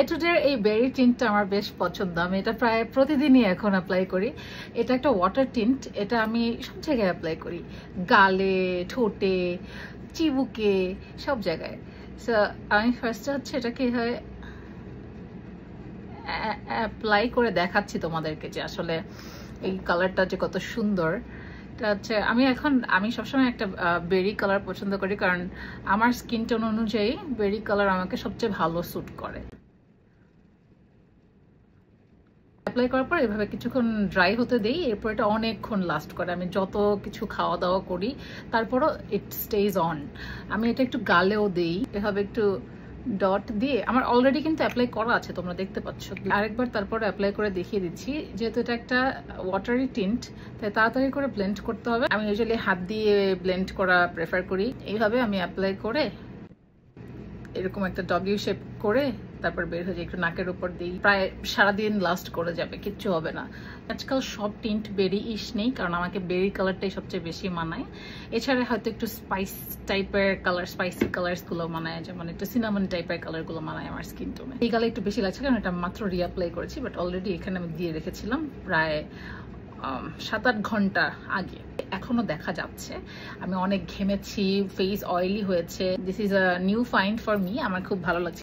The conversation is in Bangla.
এটুডের এই বেরি টিন্টটা আমার বেশ পছন্দ, আমি এটা প্রায় প্রতিদিনই এখন অ্যাপ্লাই করি। এটা একটা ওয়াটার টিন্ট, এটা আমি সব জায়গায় অ্যাপ্লাই করি, গালে, ঠোঁটে, চিবুকে, সব জায়গায়। সো আমি ফার্স্টে হচ্ছে এটা কিভাবে অ্যাপ্লাই করে দেখাচ্ছি তোমাদেরকে যে আসলে এই কালারটা যে কত সুন্দর। এটা হচ্ছে আমি সবসময় একটা বেরি কালার পছন্দ করি, কারণ আমার স্কিন টোন অনুযায়ী বেরি কালার আমাকে সবচেয়ে ভালো স্যুট করে। অ্যাপ্লাই করার পর এভাবে কিছুক্ষণ ড্রাই হতে দেই, এরপর এটা অনেকক্ষণ লাস্ট করে। আমি যত কিছু খাওয়া দাওয়া করি তারপরও ইট স্টেজ অন। আমি এটা একটু গালেও দেই, এভাবে একটু ডট দিয়ে। আমার অলরেডি কিন্তু অ্যাপ্লাই করা আছে, তোমরা দেখতে পাচ্ছ। আরেকবার তারপরে অ্যাপ্লাই করে দেখিয়ে দিচ্ছি, যেহেতু এটা একটা ওয়াটারি টিন্ট তাই তাড়াতাড়ি করে ব্লেন্ড করতে হবে। আমি ইউজুয়ালি হাত দিয়ে ব্লেন্ড করা প্রেফার করি। এইভাবে আমি অ্যাপ্লাই করে এরকম একটা ডগিউ শেপ করে তারপর বের হয়ে যায়, একটু নাকের উপর দিই। প্রায় সারাদিন লাস্ট করে যাবে, কিচ্ছু হবে না। আজকাল সব টিন্ট বেরি ইস নেই, কারণ আমাকে বেরি কালারটাই সবচেয়ে বেশি মানায়। এছাড়া হয়তো একটু স্পাইস টাইপের কালার, স্পাইসি কালার্স গুলো মানায়, যেমন একটু সিনামন টাইপের কালার গুলো মানায় আমার স্কিন টোনে। এই কালার একটু বেশি লাগছে কারণ এটা মাত্র রিঅ্যাপ্লাই করেছি, বাট অলরেডি এখানে আমি দিয়ে রেখেছিলাম প্রায় 7-8 ঘন্টা আগে। এখনো দেখা যাচ্ছে আমি অনেক ঘেমেছি, ফেস অয়েলি হয়েছে। This is a new find for me, আমার খুব ভালো লাগছে।